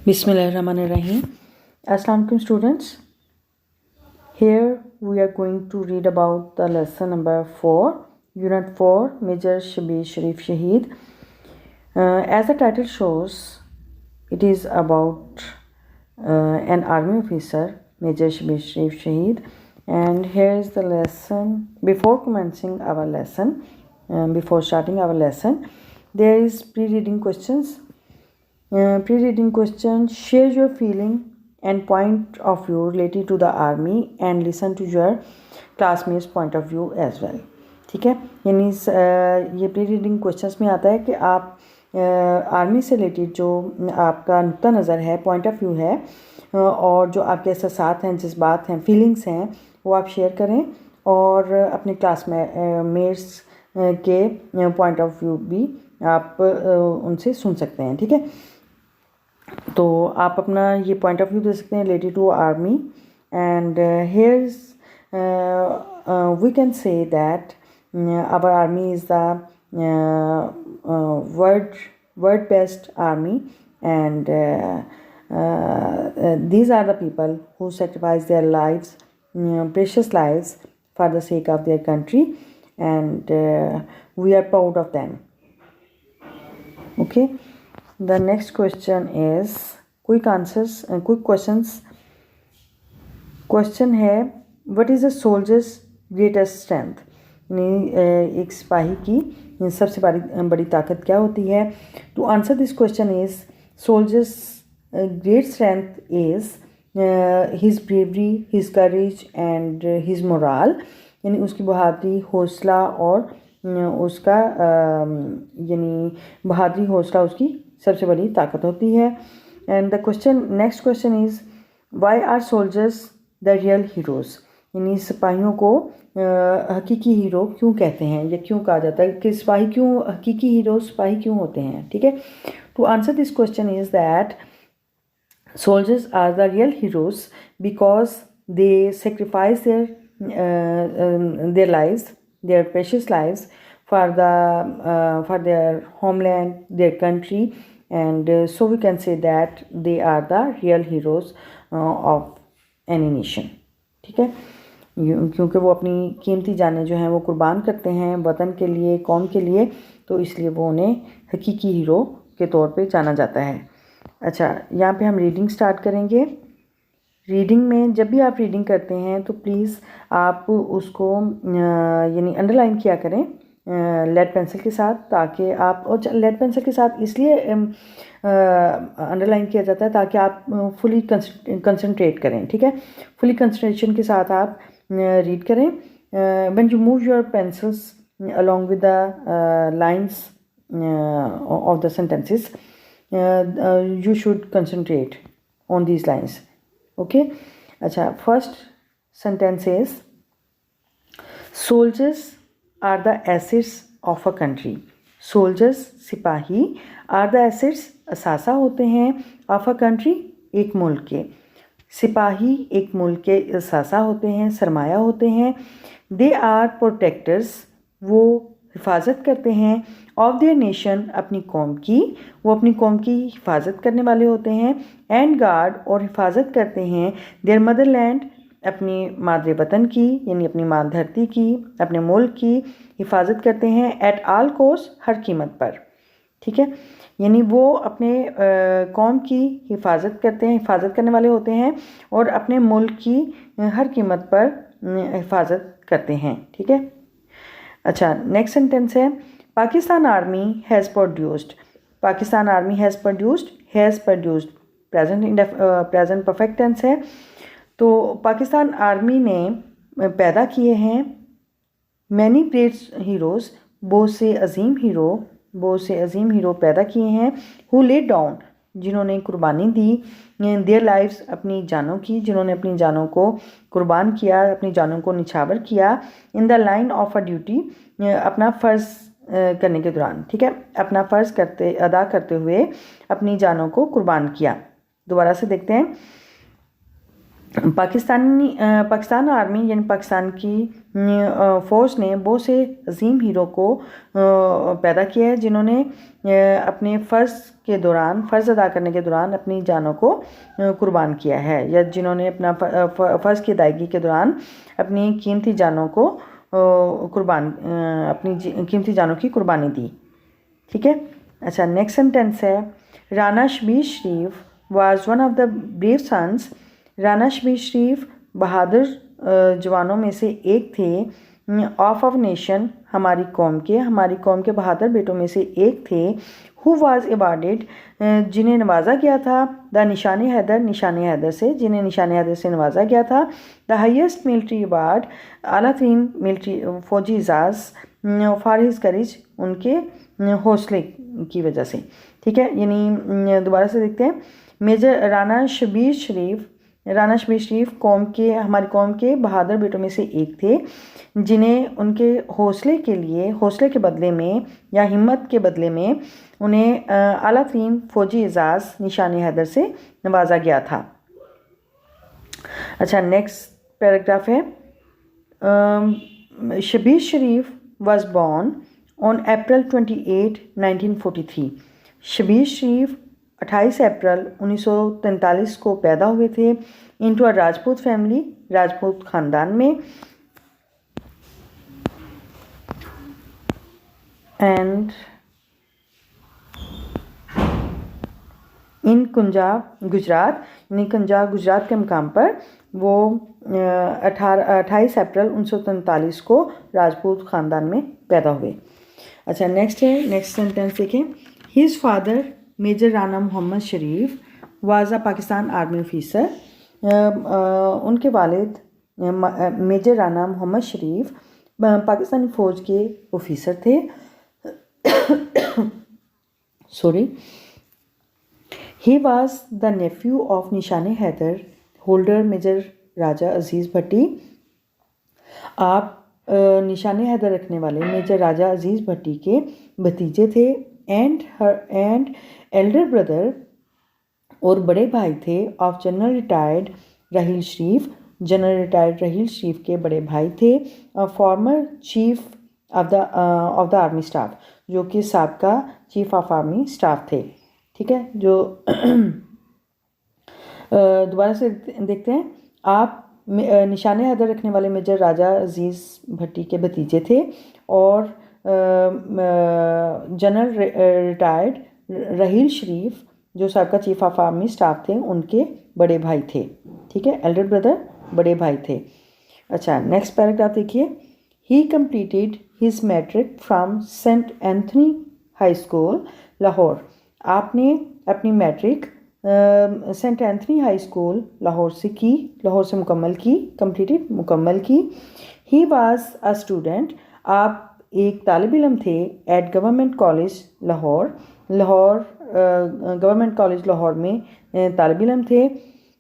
Bismillahirrahmanirrahim. Assalamu alaikum students. Here we are going to read about the lesson number 4, Unit 4, Major Shabir Sharif Shaheed. As the title shows, it is about an army officer, Major Shabir Sharif Shaheed. And here is the lesson. Before commencing our lesson, before starting our lesson, there is pre-reading questions. Pre-reading question: share your feeling and point of view related to the army and listen to your classmates point of view as well. ठीक है, यानी ये pre reading questions में आता है कि आप army से रिलेटेड जो आपका नुक्ता नज़र है, पॉइंट ऑफ व्यू है, और जो आपके एहसास हैं, जज्बात हैं, फीलिंग्स हैं, वो आप शेयर करें और अपने क्लास में मेट्स के पॉइंट ऑफ व्यू भी आप उनसे सुन सकते हैं. ठीक है, तो आप अपना ये पॉइंट ऑफ व्यू दे सकते हैं related to army. And here's we can say that our army is the world best army, and these are the people who sacrifice their lives, precious lives, for the sake of their country, and we are proud of them. Okay, the next question is quick answers and quick questions. Question है, what is a soldier's greatest strength? यानी एक सिपाही की सबसे बड़ी ताकत क्या होती है? To answer this question is soldier's great strength is his bravery, his courage and his morale. यानी उसकी बहादुरी, हौसला और उसका यानी बहादुरी, हौसला उसकी सबसे बड़ी ताकत होती है. And the question, next question is why are soldiers the real heroes? यानी सिपाहियों को हकीकी हीरो क्यों कहते हैं, या क्यों कहा जाता है कि सिपाही क्यों हकीकी हीरो सिपाही क्यों होते हैं? ठीक है, to answer this question is that soldiers are the real heroes because they sacrifice their lives, their precious lives for their homeland, their country, and so we can say that they are the real heroes of any nation. ठीक है, क्योंकि वो अपनी कीमती जानें जो हैं वो कुर्बान करते हैं वतन के लिए, कौम के लिए, तो इसलिए वो उन्हें हकीकी हीरो के तौर पे जाना जाता है. अच्छा, यहाँ पे हम रीडिंग स्टार्ट करेंगे. रीडिंग में जब भी आप रीडिंग करते हैं तो प्लीज़ आप उसको यानी अंडरलाइन किया करें लेड पेंसिल के साथ, ताकि आप, और लेड पेंसिल के साथ इसलिए अंडरलाइन किया जाता है ताकि आप फुली कंसंट्रेट करें. ठीक है, फुली कंसंट्रेशन के साथ आप रीड करें. When you move your pencils along with the lines of the sentences, you should concentrate on these lines. Okay, अच्छा, first sentence is soldiers are the assets of a country. Soldiers, सिपाही, are the assets, असासा होते हैं, of a country, एक मुल्क के. सिपाही एक मुल्क के असासा होते हैं, सरमाया होते हैं. They are protectors, वो हिफाजत करते हैं. ऑफ देयर नेशन, अपनी कौम की, वो अपनी कौम की हिफाजत करने वाले होते हैं. एंड गार्ड, और हिफाजत करते हैं देयर मदरलैंड, अपनी मादरे वतन की, यानी अपनी माँ धरती की, अपने मुल्क की हिफाजत करते हैं. एट ऑल कॉस्ट, हर कीमत पर. ठीक है, यानी वो अपने कौम की हिफाजत करते हैं, हिफाजत करने वाले होते हैं, और अपने मुल्क की हर कीमत पर हिफाजत करते हैं. ठीक है, अच्छा, नेक्स्ट सेंटेंस है Pakistan army has produced. Pakistan army has produced present perfect tense है. तो पाकिस्तान आर्मी ने पैदा किए हैं मैनी ग्रेट हीरोज़, बहुत से अजीम हीरो पैदा किए हैं. हु लेड डाउन, जिन्होंने कुर्बानी दी, देयर लाइव्स, अपनी जानों की, जिन्होंने अपनी जानों को कुर्बान किया, अपनी जानों को निछावर किया. In the line of a duty, अपना फ़र्ज़ करने के दौरान. ठीक है, अपना फ़र्ज़ अदा करते हुए अपनी जानों को कुर्बान किया. दोबारा से देखते हैं. पाकिस्तान आर्मी यानी पाकिस्तान की फ़ौज ने बहुत से अजीम हीरो को पैदा किया है जिन्होंने अपने फ़र्ज़ अदा करने के दौरान अपनी जानों को कुर्बान किया है, या जिन्होंने अपना फ़र्ज़ की अदायगी के दौरान अपनी कीमती जानों को अपनी कीमती जानों की कुर्बानी दी। ठीक है। अच्छा, नेक्स्ट सेंटेंस है, Rana Shabbir Sharif was one of the brave sons. Rana Shabbir Sharif बहादुर जवानों में से एक थे। ऑफ नेशन, हमारी कौम के बहादुर बेटों में से एक थे। हु वाज अवार्डेड, जिन्हें नवाजा गया था। द निशान हैदर से, जिन्हें निशान हैदर से नवाजा गया था। द हाईएस्ट मिलिट्री अवार्ड, आला तरीन मिलिट्री फौजी एजाज़ फॉर हिज करेज, उनके हौसले की वजह से। ठीक है, यानी दोबारा से देखते हैं। मेजर राना शबीर शरीफ हमारी कौम के बहादुर बेटों में से एक थे, जिन्हें उनके हौसले के बदले में या हिम्मत के बदले में उन्हें आला तरीन फौजी एजाज़ निशान हैदर से नवाजा गया था। अच्छा, नेक्स्ट पैराग्राफ है, Shabbir Sharif was born on April 28, 1943। Shabbir Sharif 28 अप्रैल 1943 को पैदा हुए थे। Into a Rajput family, Rajput ख़ानदान में। एंड इन कुंजाब गुजरात, यानी कुंजाब गुजरात के मकाम पर वो 28 अप्रैल 1943 को राजपूत ख़ानदान में पैदा हुए। अच्छा, नेक्स्ट सेंटेंस देखें। His father major Rana Mohammad Sharif was a Pakistan army officer. उनके वालिद मेजर राना मोहम्मद शरीफ पाकिस्तानी फ़ौज के ऑफिसर थे। Sorry. He was the nephew of Nishan Haider holder major Raja Aziz Bhatti. आप निशान हैदर रखने वाले मेजर राजा अजीज़ भट्टी के भतीजे थे। एंड एल्डर ब्रदर, और बड़े भाई थे, ऑफ जनरल रिटायर्ड राहील शरीफ के बड़े भाई थे। Former chief of the army staff, जो कि साबका चीफ ऑफ आर्मी स्टाफ थे। ठीक है, जो दोबारा से देखते हैं। आप निशान हैदर रखने वाले मेजर राजा अजीज़ भट्टी के भतीजे थे और जनरल रिटायर्ड राहील शरीफ, जो साबका चीफ ऑफ आर्मी स्टाफ थे, उनके बड़े भाई थे। ठीक है, एल्डर ब्रदर, बड़े भाई थे। अच्छा, नेक्स्ट पैराग्राफ देखिए। He completed his matric from Saint Anthony high school Lahore. आपने अपनी matric Saint Anthony high school Lahore से मुकम्मल की। ही वाज अ स्टूडेंट, आप एक तालिब इल्म थे। Eight government college Lahore government college Lahore में तालिब इल्म थे।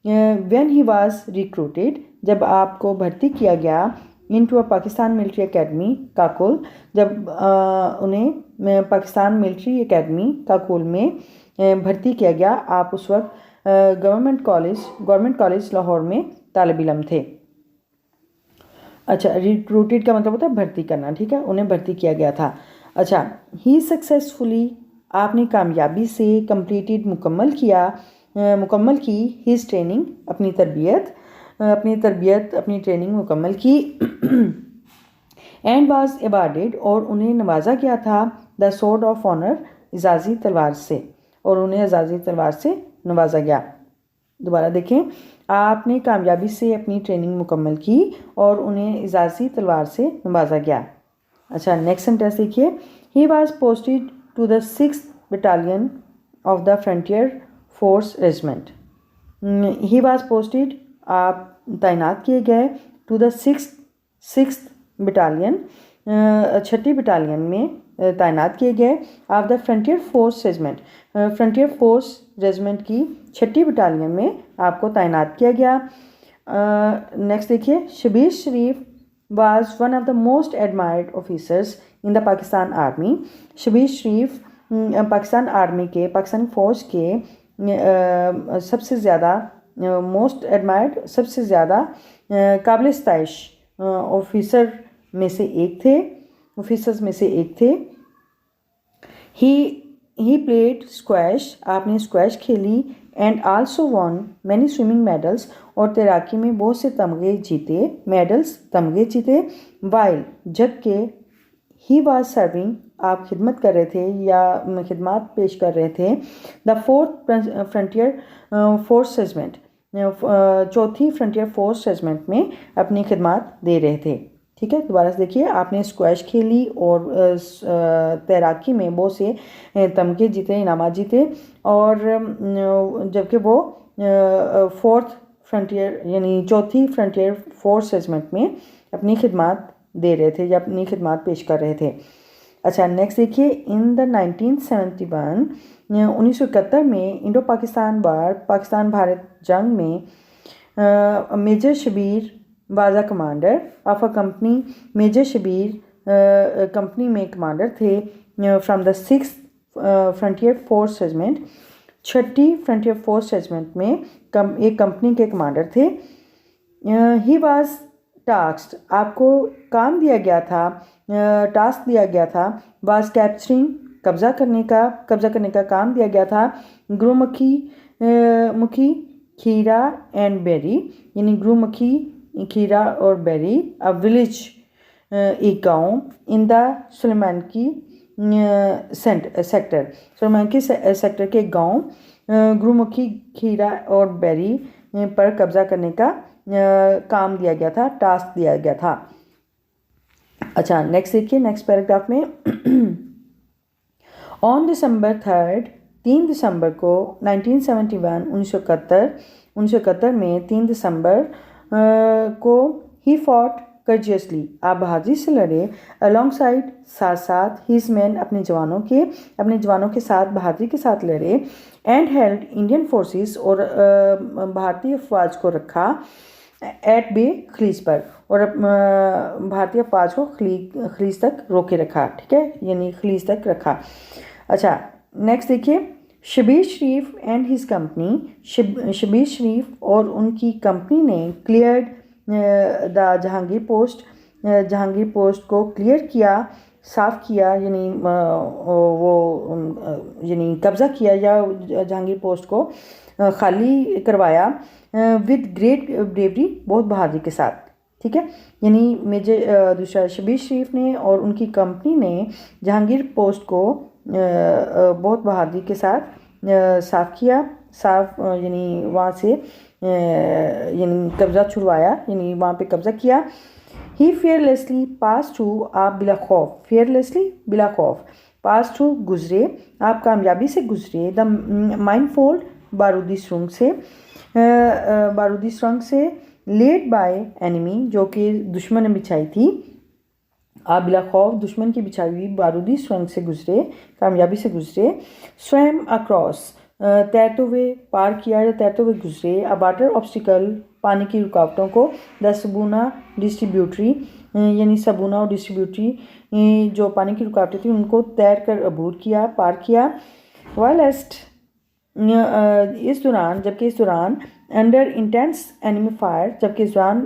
व्हेन ही वाज रिक्रूटेड, जब आपको भर्ती किया गया। Into a Pakistan military academy Kakul, जब उन्हें पाकिस्तान मिलिट्री एकेडमी काकोल में भर्ती किया गया। आप उस वक्त गवर्नमेंट कॉलेज लाहौर में तालिब इल्म थे। अच्छा, रिक्रूटेड का मतलब होता है भर्ती करना। ठीक है, उन्हें भर्ती किया गया था। अच्छा, ही सक्सेसफुली, आपने कामयाबी से, कंप्लीटेड मुकम्मल की हिज ट्रेनिंग, अपनी ट्रेनिंग मुकम्मल की। एंड वाज अवार्डेड, और उन्हें नवाजा गया था। द स्वॉर्ड ऑफ ऑनर, एजाज़ी तलवार से, और उन्हें एजाज़ी तलवार से नवाजा गया। दोबारा देखें। आपने कामयाबी से अपनी ट्रेनिंग मुकम्मल की और उन्हें एजाज़ी तलवार से नवाजा गया। अच्छा, नेक्स्ट सेंटेंस देखिए। He was posted to the 6th battalion of the frontier force regiment. He was posted, आप तैनात किए गए। टू द 6th बटालियन, 6ठी बटालियन में तैनात किए गए। Of the frontier force regiment, frontier force regiment की 6ठी बटालियन में आपको तैनात किया गया। नेक्स्ट देखिए। Shabbir Sharif was one of the most admired officers in the Pakistan army. Shabbir Sharif Pakistani फ़ौज के सबसे ज़्यादा मोस्ट एडमायर्ड, सबसे ज़्यादा काबिल सताइश ऑफिसर्स में से एक थे। ही प्लेड स्क्वैश, आपने स्क्वैश खेली, and also won many swimming medals, और तैराकी में बहुत से तमगे जीते। वाइल, जबकि ही वाज सर्विंग, आप खिदमत कर रहे थे या खिदमत पेश कर रहे थे, the fourth frontier force regiment, चौथी फ्रंटियर फोर्स रेजिमेंट में अपनी खिदमत दे रहे थे। ठीक है, दोबारा से देखिए, आपने स्क्वैश खेली और तैराकी में बहुत से तमगे जीते, इनामात जीते, और जबकि वो फोर्थ फ्रंटियर यानी चौथी फ्रंटियर फोर्स रेजिमेंट में अपनी खिदमत दे रहे थे या अपनी खिदमत पेश कर रहे थे। अच्छा, नेक्स्ट देखिए, इन द 1971 1971 में इंडो पाकिस्तान वार, पाकिस्तान भारत जंग में major Shabbir was a commander of a company. Major Shabbir company में कमांडर थे from the 6th frontier force regiment, 6ठी फ्रंटियर फोर्स रेजिमेंट में एक कंपनी के कमांडर थे। ही वाज टास्क्ड, आपको काम दिया गया था, टास्क दिया गया था, वाज कैप्चरिंग, कब्जा करने का काम दिया गया था, गुरुमुखी, खीरा एंड बेरी, यानी गुरुमुखी, खीरा और बेरी, अ विलेज, एक गांव, in the Sulemanki sector, Sulemanki sector के गांव, गुरुमुखी, खीरा और बेरी पर कब्जा करने का काम दिया गया था, टास्क दिया गया था। अच्छा, नेक्स्ट देखिए, नेक्स्ट पैराग्राफ में ऑन December 3, 3 दिसंबर को 1971 1971 में 3 दिसंबर को ही फॉट कर्जियसली, आप बहादुरी से लड़े, अलोंगसाइड, साथ हिज मैन, अपने जवानों के साथ बहादुरी के साथ लड़े, एंड हेल्ड इंडियन फोर्सेस, और भारतीय अफवाज को रखा, एट बे, खलीज पर, और भारतीय अफवाज को खलीज तक रोके रखा। ठीक है, यानी खलीज तक रखा। अच्छा, नेक्स्ट देखिए, शबीर शरीफ एंड हिज कंपनी, शबीर शरीफ और उनकी कंपनी ने क्लियर्ड द जहांगीर पोस्ट को क्लियर किया, साफ़ किया, यानी कब्ज़ा किया या जहांगीर पोस्ट को खाली करवाया, विद ग्रेट ब्रेवरी, बहुत बहादुरी के साथ। ठीक है, यानी दूसरा शबीर शरीफ ने और उनकी कंपनी ने जहांगीर पोस्ट को बहुत बहादुरी के साथ साफ़ किया, यानी वहाँ से यानी कब्ज़ा छुड़वाया, यानी वहाँ पे कब्ज़ा किया। ही फेयरलेसली पास थ्रू, आप बिला खौफ, फेयरलेसली बिला खौफ, पास थ्रू गुजरे, आप कामयाबी से गुजरे, द माइनफोल्ड, बारूदी सुरंग से, लेड बाय एनिमी, जो कि दुश्मन ने बिछाई थी, आप बिला खौफ दुश्मन की बिछाई हुई बारूदी सुरंग से गुजरे, कामयाबी से गुजरे। स्वैम अक्रॉस, तैरते हुए पार किया या तैरते हुए गुजरे, अ वाटर ऑब्स्टिकल, पानी की रुकावटों को, द सबूना डिस्ट्रीब्यूटरी, यानी सबूना और डिस्ट्रीब्यूटरी जो पानी की रुकावटें थी उनको तैर कर अबूर किया, पार किया। वाइलेस्ट, जबकि इस दौरान अंडर इंटेंस एनिमी फायर, जबकि इस दौरान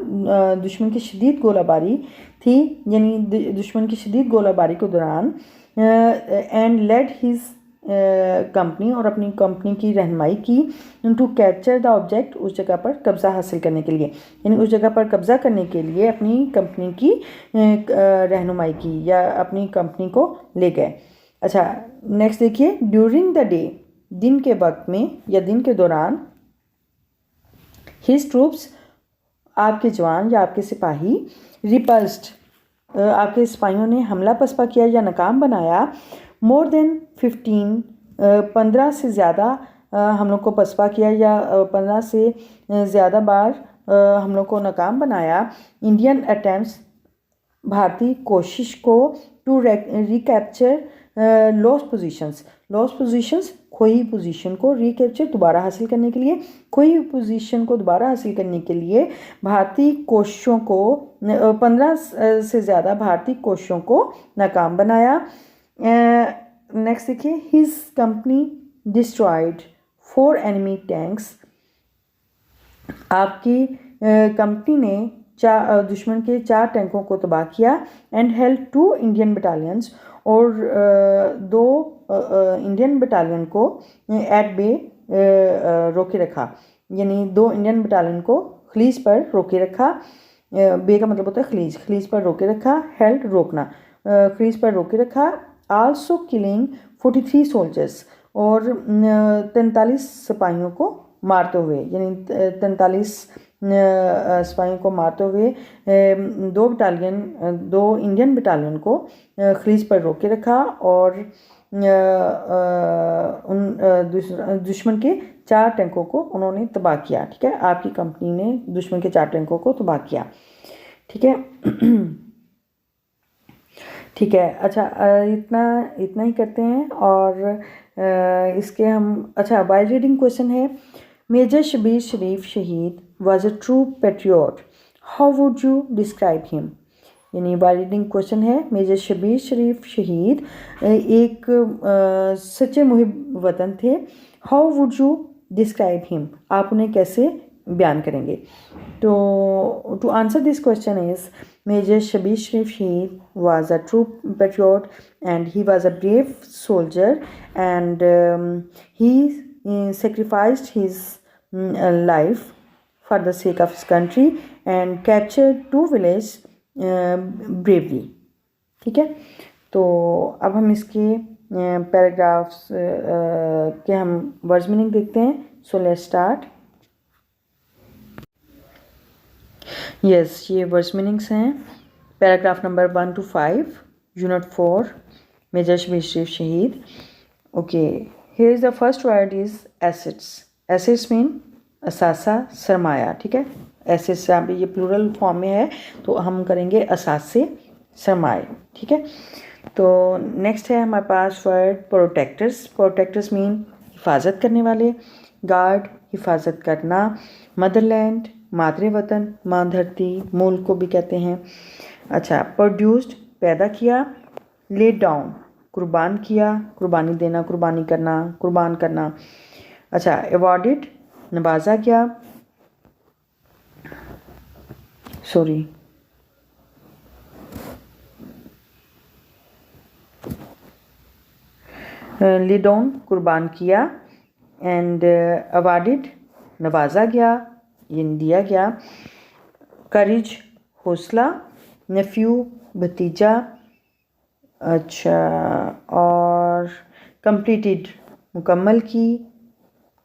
दुश्मन की शदीद गोलाबारी थी, यानी दुश्मन की शदीद गोलाबारी के दौरान, एंड लेड हिज कंपनी, और अपनी कंपनी की रहनुमाई की, टू कैप्चर द ऑब्जेक्ट, उस जगह पर कब्ज़ा हासिल करने के लिए, यानी उस जगह पर कब्ज़ा करने के लिए अपनी कंपनी की रहनुमाई की या अपनी कंपनी को ले गए। अच्छा, नेक्स्ट देखिए, ड्यूरिंग द डे, दिन के वक्त में या दिन के दौरान, हिज ट्रूप्स, आपके जवान या आपके सिपाही, रिपल्स्ड, आपके सिपाहियों ने हमला पसपा किया या नाकाम बनाया, मोर देन 15 से ज़्यादा हम लोग को पसपा किया या 15 से ज़्यादा बार हम लोग को नाकाम बनाया। इंडियन अटैम्प्ट्स, भारतीय कोशिश को, टू रिकैप्चर लॉस्ट पोजीशंस, खोई पोजीशन को, रिकैप्चर, दोबारा हासिल करने के लिए, खोई पोजीशन को दोबारा हासिल करने के लिए भारतीय कोशिशों को 15 से ज़्यादा भारतीय कोशिशों को नाकाम बनाया। नेक्स्ट देखिए, his company destroyed 4 enemy tanks, आपकी कंपनी ने दुश्मन के 4 टैंकों को तबाह किया एंड हेल्ड 2 इंडियन बटालियंस, और 2 इंडियन बटालियन को एट बे रोके रखा, यानी 2 इंडियन बटालियन को खलीज पर रोके रखा। बे का मतलब होता है खलीज, खलीज पर रोके रखा, हेल्ड रोकना, खलीज पर रोके रखा। आल्सो किलिंग 43 सोल्जर्स, और 43 सिपाहियों को मारते हुए, यानी 43 सिपाहियों को मारते हुए 2 इंडियन बटालियन को खलीज पर रोके रखा, और उन दुश्मन के 4 टैंकों को उन्होंने तबाह किया। ठीक है, आपकी कंपनी ने दुश्मन के 4 टैंकों को तबाह किया। ठीक है ठीक है। अच्छा, इतना ही करते हैं, और इसके हम अच्छा बाय रीडिंग क्वेश्चन है, major Shabir Sharif Shaheed was a true patriot, how would you describe him. यानी बाय रीडिंग क्वेश्चन है, मेजर शबीर शरीफ शहीद एक सच्चे मुहिब वतन थे, how would you describe him, आप उन्हें कैसे बयान करेंगे। तो to answer this question is, major Shabir Sharif Shaheed was a true patriot and he was a brave soldier, and he sacrificed his life for the sake of his country and captured 2 villages bravely। ठीक है, तो अब हम इसके paragraphs के हम words meaning देखते हैं। So let's start. यस, ये वर्ड्स मीनिंग्स हैं। Paragraph number 1 to 5, unit 4, major Shabir Sharif Shaheed. Okay, here is the first word is assets. Assets mean असासा, सरमाया। ठीक है, एसेट्स यहाँ पे ये प्लूरल फॉर्म में है, तो हम करेंगे असासे, सरमाए। ठीक है, तो नेक्स्ट है हमारे पास वर्ड प्रोटेक्टर्स। प्रोटेक्टर्स मीन हिफाजत करने वाले, गार्ड हिफाजत करना, मदरलैंड मादरे वतन, माँ धरती, मुल्क को भी कहते हैं। अच्छा, प्रोड्यूस्ड पैदा किया, लेड डाउन कुर्बान किया, कुर्बानी देना, कुर्बानी करना, कुर्बान करना। अच्छा, अवॉर्डेड नवाजा गया, सॉरी लेड डाउन कुर्बान किया, एंड अवॉर्डेड नवाजा गया, ये दिया गया। करेज हौसला, नेफ्यू भतीजा। अच्छा, और कंप्लीटेड मुकम्मल की,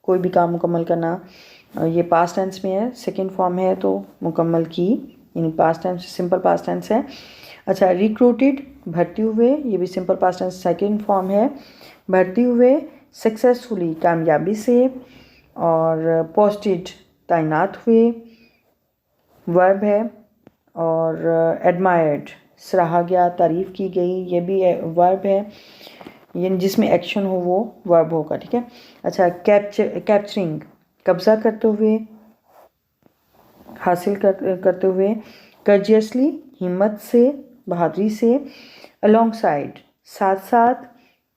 कोई भी काम मुकम्मल करना, ये पास्ट टेंस में है, सेकंड फॉर्म है, तो मुकम्मल की यानी past tense, simple past tense है। अच्छा, रिक्रूटेड भर्ती हुए, ये भी simple past tense second form है, भर्ती हुए। सक्सेसफुली कामयाबी से, और पोस्टेड तैनात हुए, वर्ब है। और एडमायर्ड सराहा गया, तारीफ़ की गई, ये भी वर्ब है, यानी जिसमें एक्शन हो वो वर्ब होगा। ठीक है, अच्छा, कैप्चरिंग कब्ज़ा करते हुए, हासिल करते हुए। कर्जियसली हिम्मत से, बहादुरी से। अलोंगसाइड साथ साथ।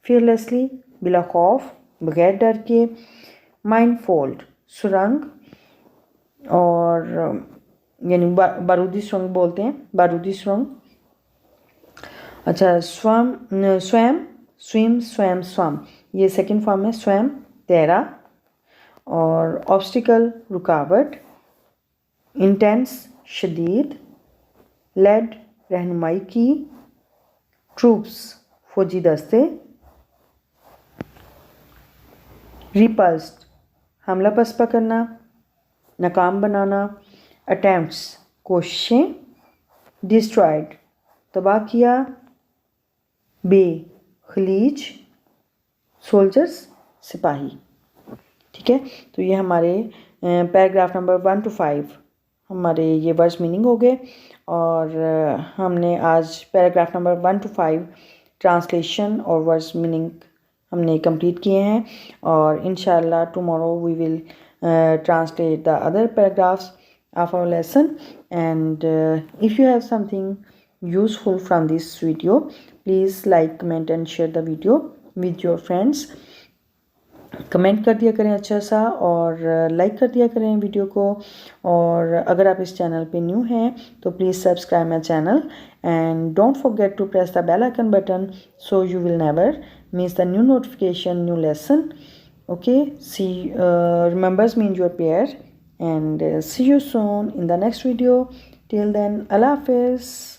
फियरलेसली बिला खौफ, बगैर डर के। माइनफोल्ड सुरंग, और यानी बारूदी सुरंग बोलते हैं, बारूदी सुरंग। अच्छा, स्वयं स्विम, स्वयं स्वम, ये सेकंड फॉर्म है, स्वयं तैरा। और ऑब्स्टिकल रुकावट। इंटेंस शदीद। लेड रहनुमाई की। ट्रूप्स फौजी दस्ते। रिपल्स्ड हमला पसपा करना, नाकाम बनाना। अटैम्प्ट्स कोशिशें। डिस्ट्रॉयड तबाह किया। बे खलीज, सोल्जर्स सिपाही। ठीक है, तो ये हमारे पैराग्राफ नंबर 1 to 5 हमारे ये वर्ड्स मीनिंग हो गए, और हमने आज पैराग्राफ नंबर 1 to 5 ट्रांसलेशन और वर्ड्स मीनिंग हमने कंप्लीट किए हैं, और इंशाल्लाह tomorrow we will translate the other paragraphs of our lesson. And if you have something useful from this video, please like, comment and share the video with your friends. Comment कर दिया करें अच्छा सा, और लाइक कर दिया करें video को। और अगर आप इस चैनल पे न्यू हैं तो please subscribe my channel and don't forget to press the bell icon button so you will never miss the new notification, new lesson. Okay, see, remembers me in your prayer, and see you soon in the next video. Till then, Allah Hafiz.